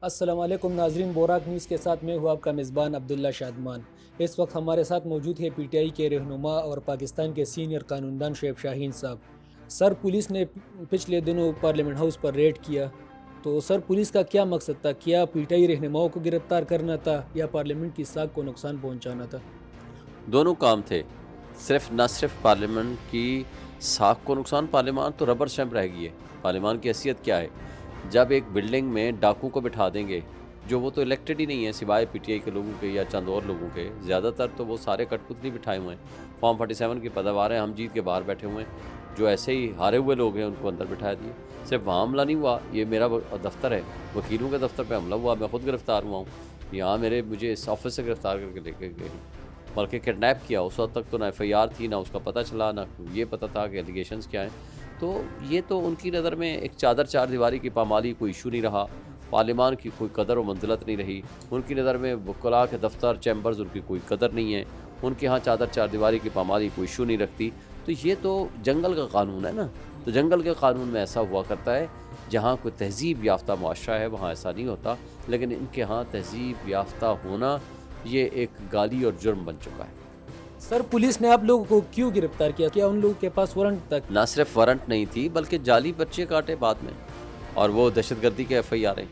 السلام علیکم ناظرین، بوراک نیوز کے ساتھ میں ہوں آپ کا میزبان عبداللہ شادمان۔ اس وقت ہمارے ساتھ موجود ہے پی ٹی آئی کے رہنما اور پاکستان کے سینئر قانون دان شعیب شاہین صاحب۔ سر، پولیس نے پچھلے دنوں پارلیمنٹ ہاؤس پر ریڈ کیا، تو سر پولیس کا کیا مقصد تھا؟ کیا پی ٹی آئی رہنماؤں کو گرفتار کرنا تھا یا پارلیمنٹ کی ساکھ کو نقصان پہنچانا تھا؟ دونوں کام تھے۔ نہ صرف پارلیمنٹ کی ساکھ کو نقصان، پارلیمان تو ربر اسٹیمپ رہ گئی ہے۔ پارلیمان کی حیثیت کیا ہے؟ جب ایک بلڈنگ میں ڈاکو کو بٹھا دیں گے، جو وہ تو الیکٹڈ ہی نہیں ہے سوائے پی ٹی آئی کے لوگوں کے یا چند اور لوگوں کے، زیادہ تر تو وہ سارے کٹ پتلی بٹھائے ہوئے ہیں، فارم 47 کی پیداوار ہیں، ہم جیت کے باہر بیٹھے ہوئے ہیں، جو ایسے ہی ہارے ہوئے لوگ ہیں ان کو اندر بٹھا دیے۔ صرف وہاں حملہ نہیں ہوا، یہ میرا دفتر ہے، وکیلوں کے دفتر پہ حملہ ہوا، میں خود گرفتار ہوا ہوں، یہاں مجھے اس آفس سے گرفتار کر کے لے کے گئے، بلکہ کڈنیپ کیا۔ اس وقت تک تو نہ ایف آئی آر تھی، نہ اس کا پتہ چلا، نہ یہ پتہ تھا کہ ایلیگیشنز کیا ہیں۔ تو یہ تو ان کی نظر میں ایک چار دیواری کی پامالی کوئی ایشو نہیں رہا، پارلیمان کی کوئی قدر و منزلت نہیں رہی، ان کی نظر میں وکلاء کے دفتر چیمبرز ان کی کوئی قدر نہیں ہے، ان کے ہاں چار دیواری کی پامالی کوئی ایشو نہیں رکھتی۔ تو یہ تو جنگل کا قانون ہے نا، تو جنگل کے قانون میں ایسا ہوا کرتا ہے، جہاں کوئی تہذیب یافتہ معاشرہ ہے وہاں ایسا نہیں ہوتا، لیکن ان کے ہاں تہذیب یافتہ ہونا یہ ایک گالی اور جرم بن چکا ہے۔ سر، پولیس نے آپ لوگوں کو کیوں گرفتار کیا؟ کیا ان لوگوں کے پاس وارنٹ تک؟ نہ صرف وارنٹ نہیں تھی بلکہ جعلی پرچے کاٹے بعد میں، اور وہ دہشت گردی کے ایف آئی آر ہیں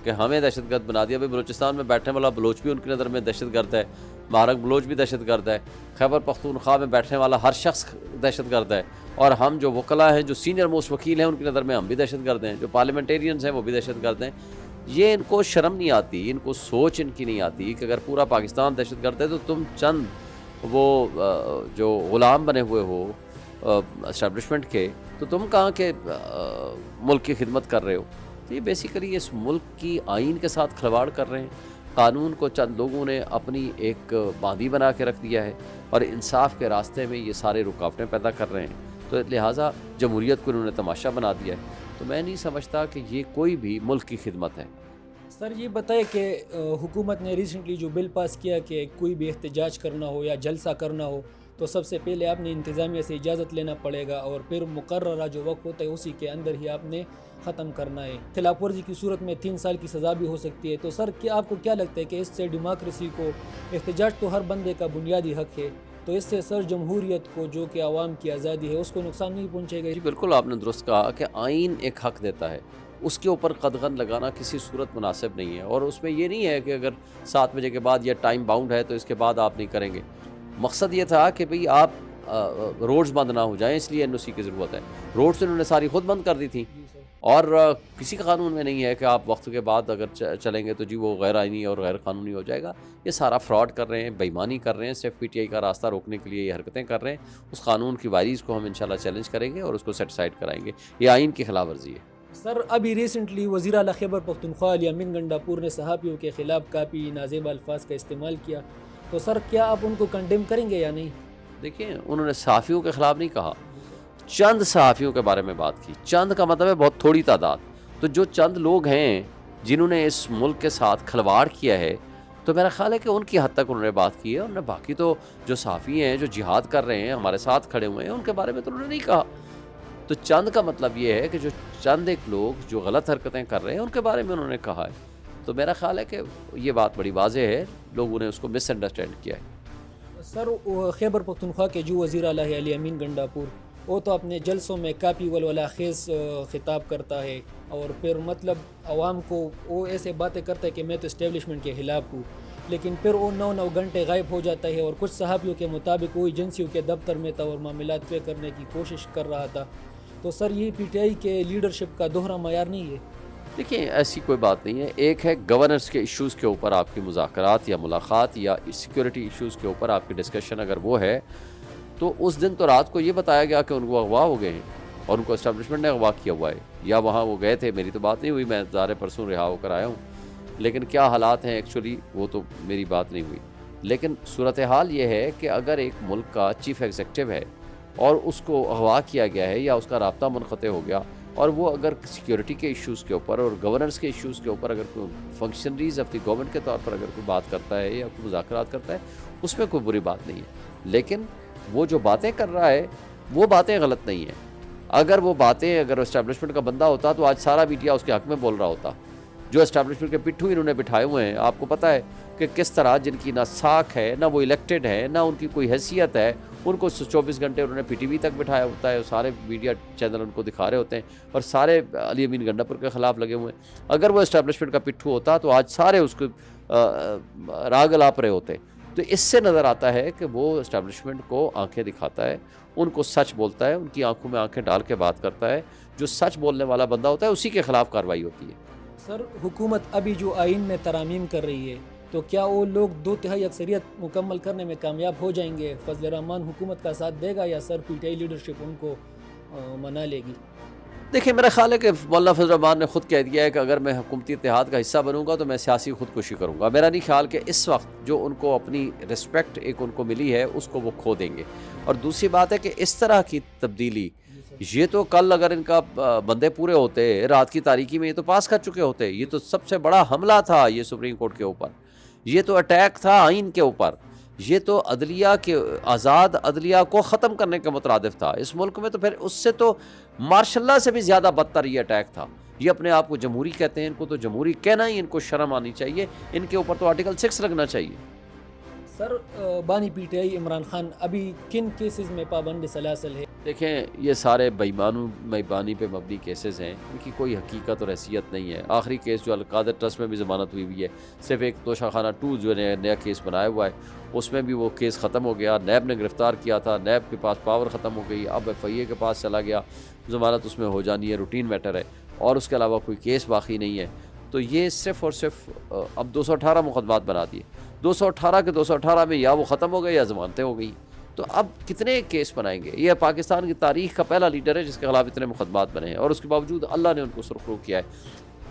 کہ ہمیں دہشت گرد بنا دیا۔ بھائی بلوچستان میں بیٹھنے والا بلوچ بھی ان کی نظر میں دہشت گرد ہے، مہارک بلوچ بھی دہشت گرد ہے، خیبر پختونخوا میں بیٹھنے والا ہر شخص دہشت گرد ہے، اور ہم جو وکلاء ہیں، جو سینئر موسٹ وکیل ہیں، ان کی نظر میں ہم بھی دہشت گرد ہیں، جو پارلیمنٹیرینز ہیں وہ بھی دہشت گرد ہیں۔ یہ ان کو شرم نہیں آتی، ان کو سوچ ان کی نہیں آتی کہ اگر پورا پاکستان دہشت گرد ہے تو تم چند وہ جو غلام بنے ہوئے ہو اسٹیبلشمنٹ کے، تو تم کہاں کے ملک کی خدمت کر رہے ہو؟ تو یہ بیسیکلی اس ملک کی آئین کے ساتھ کھلواڑ کر رہے ہیں۔ قانون کو چند لوگوں نے اپنی ایک باندھی بنا کے رکھ دیا ہے، اور انصاف کے راستے میں یہ سارے رکاوٹیں پیدا کر رہے ہیں، تو لہٰذا جمہوریت کو انہوں نے تماشا بنا دیا ہے۔ تو میں نہیں سمجھتا کہ یہ کوئی بھی ملک کی خدمت ہے۔ سر، یہ بتائے کہ حکومت نے ریسنٹلی جو بل پاس کیا کہ کوئی بھی احتجاج کرنا ہو یا جلسہ کرنا ہو تو سب سے پہلے آپ نے انتظامیہ سے اجازت لینا پڑے گا، اور پھر مقررہ جو وقت ہوتا ہے اسی کے اندر ہی آپ نے ختم کرنا ہے۔ خلاف ورزی کی صورت میں 3 سال کی سزا بھی ہو سکتی ہے۔ تو سر، کیا آپ کو کیا لگتا ہے کہ اس سے ڈیموکریسی کو، احتجاج تو ہر بندے کا بنیادی حق ہے، تو اس سے سر جمہوریت کو، جو کہ عوام کی آزادی ہے، اس کو نقصان نہیں پہنچے گا؟ جی بالکل، آپ نے درست کہا کہ آئین ایک حق دیتا ہے، اس کے اوپر قدغن لگانا کسی صورت مناسب نہیں ہے، اور اس میں یہ نہیں ہے کہ اگر 7 بجے کے بعد یہ ٹائم باؤنڈ ہے تو اس کے بعد آپ نہیں کریں گے۔ مقصد یہ تھا کہ بھئی آپ روڈز بند نہ ہو جائیں، اس لیے این او سی کی ضرورت ہے۔ روڈز انہوں نے ساری خود بند کر دی تھی، جی سر۔ اور کسی کا قانون میں نہیں ہے کہ آپ وقت کے بعد اگر چلیں گے تو جی وہ غیر آئینی اور غیر قانونی ہو جائے گا۔ یہ سارا فراڈ کر رہے ہیں، بے ایمانی کر رہے ہیں، صرف پی ٹی آئی کا راستہ روکنے کے لیے یہ حرکتیں کر رہے ہیں۔ اس قانون کی وائریز کو ہم انشاءاللہ چیلنج کریں گے اور اس کو سیٹسفائڈ کرائیں گے۔ یہ آئین کی خلاف ورزی ہے۔ سر، ابھی ریسنٹلی وزیر اعلیٰ خیبر پختونخوا الیامین گنڈاپور نے صحافیوں کے خلاف کافی نازیبا الفاظ کا استعمال کیا، تو سر کیا آپ ان کو کنڈیم کریں گے یا نہیں؟ دیکھیں، انہوں نے صحافیوں کے خلاف نہیں کہا، چند صحافیوں کے بارے میں بات کی۔ چند کا مطلب ہے بہت تھوڑی تعداد۔ تو جو چند لوگ ہیں جنہوں نے اس ملک کے ساتھ کھلواڑ کیا ہے، تو میرا خیال ہے کہ ان کی حد تک انہوں نے بات کی ہے، انہوں نے باقی تو جو صحافی ہیں جو جہاد کر رہے ہیں، ہمارے ساتھ کھڑے ہوئے ہیں، ان کے بارے میں تو انہوں نے نہیں کہا۔ تو چند کا مطلب یہ ہے کہ جو چند ایک لوگ جو غلط حرکتیں کر رہے ہیں ان کے بارے میں انہوں نے کہا ہے۔ تو میرا خیال ہے کہ یہ بات بڑی واضح ہے، لوگوں نے اس کو مس انڈرسٹینڈ کیا ہے۔ سر، خیبر پختونخوا کے جو وزیر اعلیٰ ہے الیامین گنڈاپور، وہ تو اپنے جلسوں میں کافی ولولہ خیز خطاب کرتا ہے، اور پھر مطلب عوام کو وہ ایسے باتیں کرتا ہے کہ میں تو اسٹیبلشمنٹ کے خلاف ہوں، لیکن پھر وہ 9 گھنٹے غائب ہو جاتا ہے، اور کچھ صحافیوں کے مطابق وہ ایجنسیوں کے دفتر میں تھا اور معاملات طے کرنے کی کوشش کر رہا تھا۔ تو سر، یہ پی ٹی آئی کے لیڈرشپ کا دوہرا معیار نہیں ہے؟ دیکھیں، ایسی کوئی بات نہیں ہے۔ ایک ہے گورننس کے ایشوز کے اوپر آپ کی مذاکرات یا ملاقات، یا سیکیورٹی ایشوز کے اوپر آپ کی ڈسکشن اگر وہ ہے، تو اس دن تو رات کو یہ بتایا گیا کہ ان کو اغوا ہو گئے ہیں اور ان کو اسٹیبلشمنٹ نے اغوا کیا ہوا ہے، یا وہاں وہ گئے تھے۔ میری تو بات نہیں ہوئی، میں ظاہر پرسوں رہا ہو کر آیا ہوں، لیکن کیا حالات ہیں ایکچولی وہ تو میری بات نہیں ہوئی۔ لیکن صورتحال یہ ہے کہ اگر ایک ملک کا چیف ایگزیکٹو ہے اور اس کو اغوا کیا گیا ہے یا اس کا رابطہ منقطع ہو گیا، اور وہ اگر سیکیورٹی کے ایشوز کے اوپر اور گورننس کے ایشوز کے اوپر اگر کوئی فنکشنریز آف دی گورنمنٹ کے طور پر اگر کوئی بات کرتا ہے یا کوئی مذاکرات کرتا ہے، اس میں کوئی بری بات نہیں ہے، لیکن وہ جو باتیں کر رہا ہے وہ باتیں غلط نہیں ہیں۔ اگر وہ باتیں اگر اسٹیبلشمنٹ کا بندہ ہوتا تو آج سارا میڈیا اس کے حق میں بول رہا ہوتا، جو اسٹیبلشمنٹ کے پٹھو انہوں نے بٹھائے ہوئے ہیں، آپ کو پتہ ہے کہ کس طرح جن کی نہ ساکھ ہے، نہ وہ الیکٹڈ ہے، نہ ان کی کوئی حیثیت ہے، ان کو 24 گھنٹے انہوں نے پی ٹی وی تک بٹھایا ہوتا ہے، سارے میڈیا چینل ان کو دکھا رہے ہوتے ہیں اور سارے علی امین گنڈاپور کے خلاف لگے ہوئے ہیں۔ اگر وہ اسٹیبلشمنٹ کا پٹھو ہوتا تو آج سارے اس کو راگ الاپ رہے ہوتے۔ تو اس سے نظر آتا ہے کہ وہ اسٹیبلشمنٹ کو آنکھیں دکھاتا ہے، ان کو سچ بولتا ہے، ان کی آنکھوں میں آنکھیں ڈال کے بات کرتا ہے۔ جو سچ بولنے والا بندہ ہوتا ہے اسی کے خلاف کارروائی ہوتی ہے۔ سر حکومت ابھی جو آئین میں ترامیم کر رہی ہے تو کیا وہ لوگ 2/3 اکثریت مکمل کرنے میں کامیاب ہو جائیں گے؟ فضل الرحمان حکومت کا ساتھ دے گا یا سر P T I leadership in کو منا لے گی؟ دیکھیں میرا خیال ہے کہ مولانا فضل الرحمان نے خود کہہ دیا ہے کہ اگر میں حکومتی اتحاد کا حصہ بنوں گا تو میں سیاسی خودکشی کروں گا۔ میرا نہیں خیال کہ اس وقت جو ان کو اپنی رسپیکٹ ایک ان کو ملی ہے اس کو وہ کھو دیں گے۔ اور دوسری بات ہے کہ اس طرح کی تبدیلی، یہ تو کل اگر ان کا بندے پورے ہوتے رات کی تاریکی میں یہ تو پاس کر چکے ہوتے۔ یہ تو سب سے بڑا حملہ تھا یہ سپریم کورٹ کے اوپر، یہ تو اٹیک تھا آئین کے اوپر، یہ تو عدلیہ کے آزاد عدلیہ کو ختم کرنے کے مترادف تھا اس ملک میں۔ تو پھر اس سے تو ماشاء اللہ سے بھی زیادہ بدتر یہ اٹیک تھا۔ یہ اپنے آپ کو جمہوری کہتے ہیں، ان کو تو جمہوری کہنا ہی ان کو شرم آنی چاہیے، ان کے اوپر تو آرٹیکل 6 لگنا چاہیے۔ سر بانی P T I Imran Khan ابھی کن کیسز میں پابند سلاسل ہے؟ دیکھیں یہ سارے بےایمانی پہ مبنی کیسز ہیں، ان کی کوئی حقیقت اور حیثیت نہیں ہے۔ آخری کیس جو القادر ٹرسٹ میں بھی ضمانت ہوئی ہے، صرف ایک توشہ خانہ 2 جو نیا کیس بنایا ہوا ہے اس میں بھی وہ کیس ختم ہو گیا، نیب نے گرفتار کیا تھا، نیب کے پاس پاور ختم ہو گئی، اب ایف آئی اے کے پاس چلا گیا، ضمانت اس میں ہو جانی ہے، روٹین میٹر ہے، اور اس کے علاوہ کوئی کیس باقی نہیں ہے۔ تو یہ صرف اور صرف اب 218 مقدمات بنا دیے، 218 کے 218 میں یا وہ ختم ہو گئے یا ضمانتیں ہو گئیں۔ تو اب کتنے کیس بنائیں گے؟ یہ پاکستان کی تاریخ کا پہلا لیڈر ہے جس کے خلاف اتنے مقدمات بنے ہیں، اور اس کے باوجود اللہ نے ان کو سرخرو کیا ہے۔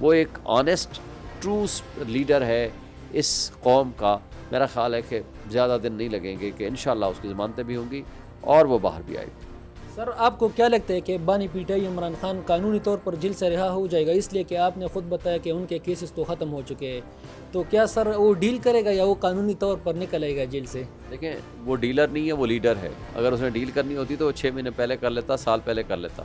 وہ ایک آنیسٹ ٹرو لیڈر ہے اس قوم کا۔ میرا خیال ہے کہ زیادہ دن نہیں لگیں گے کہ انشاءاللہ اس کی ضمانتیں بھی ہوں گی اور وہ باہر بھی آئے گی۔ سر آپ کو کیا لگتا ہے کہ بانی P T I Imran Khan قانونی طور پر جیل سے رہا ہو جائے گا؟ اس لیے کہ آپ نے خود بتایا کہ ان کے کیسز تو ختم ہو چکے ہیں، تو کیا سر وہ ڈیل کرے گا یا وہ قانونی طور پر نکل آئے گا جیل سے؟ دیکھیں وہ ڈیلر نہیں ہے، وہ لیڈر ہے۔ اگر اس نے ڈیل کرنی ہوتی تو وہ 6 مہینے پہلے کر لیتا، سال پہلے کر لیتا۔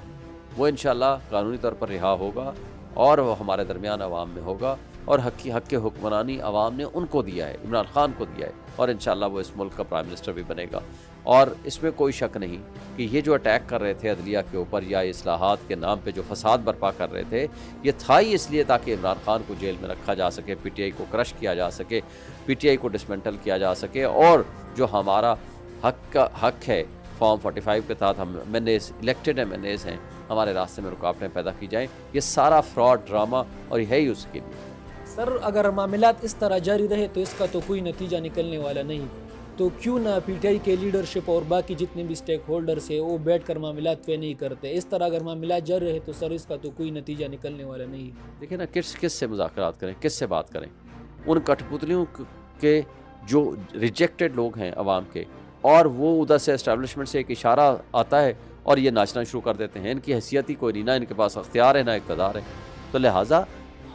وہ انشاءاللہ قانونی طور پر رہا ہوگا اور وہ ہمارے درمیان عوام میں ہوگا، اور حق حکمرانی عوام نے ان کو دیا ہے، عمران خان کو دیا ہے، اور انشاءاللہ وہ اس ملک کا پرائم منسٹر بھی بنے گا۔ اور اس میں کوئی شک نہیں کہ یہ جو اٹیک کر رہے تھے عدلیہ کے اوپر یا اصلاحات کے نام پہ جو فساد برپا کر رہے تھے، یہ تھا ہی اس لیے تاکہ عمران خان کو جیل میں رکھا جا سکے، پی ٹی آئی کو کرش کیا جا سکے، پی ٹی آئی کو ڈسمنٹل کیا جا سکے، اور جو ہمارا حق ہے فارم 45 کے تحت ہم الیکٹڈ ایم این ایز ہیں، ہمارے راستے میں رکاوٹیں پیدا کی جائیں۔ یہ سارا فراڈ ڈرامہ اور یہ ہے ہی اس کے لیے۔ سر اگر معاملات اس طرح جاری رہے تو اس کا تو کوئی نتیجہ نکلنے والا نہیں، تو کیوں نہ پی ٹی آئی کے لیڈرشپ اور باقی جتنے بھی اسٹیک ہولڈرس ہیں وہ بیٹھ کر معاملات طے نہیں کرتے؟ اس طرح اگر معاملات جاری رہے تو سر اس کا تو کوئی نتیجہ نکلنے والا نہیں۔ دیکھیں نا کس سے مذاکرات کریں، کس سے بات کریں؟ ان کٹ پتلیوں کے جو ریجیکٹڈ لوگ ہیں عوام کے، اور وہ ادھر سے اسٹیبلشمنٹ سے ایک اشارہ آتا ہے اور یہ ناچنا شروع کر دیتے ہیں۔ ان کی حیثیت ہی کوئی نہیں، نہ ان کے پاس اختیار ہے نہ اقتدار ہے۔ تو لہٰذا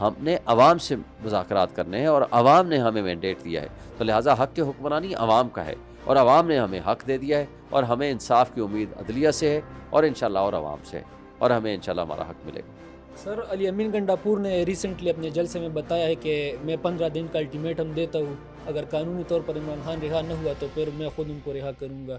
ہم نے عوام سے مذاکرات کرنے ہیں اور عوام نے ہمیں مینڈیٹ دیا ہے، تو لہٰذا حق کی حکمرانی عوام کا ہے، اور عوام نے ہمیں حق دے دیا ہے، اور ہمیں انصاف کی امید عدلیہ سے ہے اور انشاءاللہ اور عوام سے ہے، اور ہمیں انشاءاللہ ہمارا حق ملے گا۔ سر علی امین گنڈاپور نے ریسنٹلی اپنے جلسے میں بتایا ہے کہ میں 15 دن کا الٹیمیٹم دیتا ہوں، اگر قانونی طور پر عمران خان رہا نہ ہوا تو پھر میں خود ان کو رہا کروں گا۔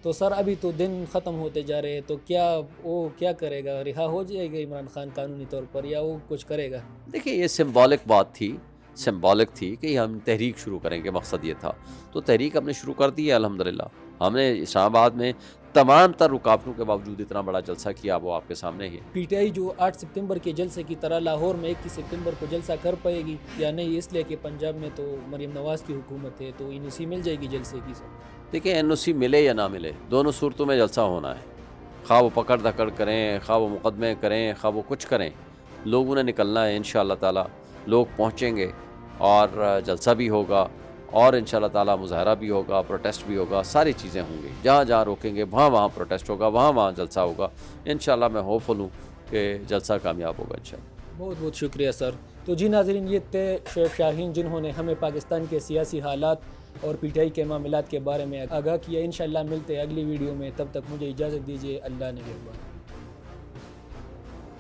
تو سر ابھی تو دن ختم ہوتے جا رہے ہیں، تو کیا کرے گا؟ رہا ہو جائے گا عمران خان قانونی طور پر یا وہ کچھ کرے گا؟ دیکھیں یہ سمبولک بات تھی، سمبولک تھی کہ ہم تحریک شروع کریں گے، مقصد یہ تھا۔ تو تحریک ہم نے شروع کر دی ہے الحمدللہ۔ ہم نے اسلام آباد میں تمام تر رکاوٹوں کے باوجود اتنا بڑا جلسہ کیا، وہ آپ کے سامنے ہی ہے۔ پی ٹی آئی جو 8 ستمبر کے جلسے کی طرح لاہور میں 21 ستمبر کو جلسہ کر پائے گی یا نہیں؟ اس لیے کہ پنجاب میں تو مریم نواز کی حکومت ہے، تو این او سی مل جائے گی جلسے کی؟ سر دیکھیں این او سی ملے یا نہ ملے، دونوں صورتوں میں جلسہ ہونا ہے، خواہ وہ پکڑ دھکڑ کریں، خواہ وہ مقدمے کریں، خواہ وہ کچھ کریں، لوگوں نے نکلنا ہے انشاءاللہ تعالی۔ لوگ پہنچیں گے اور جلسہ بھی ہوگا، اور انشاءاللہ تعالی مظاہرہ بھی ہوگا، پروٹیسٹ بھی ہوگا، ساری چیزیں ہوں گی۔ جہاں جہاں روکیں گے وہاں پروٹیسٹ ہوگا، وہاں جلسہ ہوگا۔ انشاءاللہ میں ہوپفل ہوں کہ جلسہ کامیاب ہوگا انشاءاللہ۔ بہت بہت شکریہ سر۔ تو جی ناظرین، یہ تھے شیخ شاہین جنہوں نے ہمیں پاکستان کے سیاسی حالات اور پی ٹی آئی کے معاملات کے بارے میں آگاہ کیا۔ انشاءاللہ ملتے ہیں اگلی ویڈیو میں، تب تک مجھے اجازت دیجیے، اللہ نگہبان۔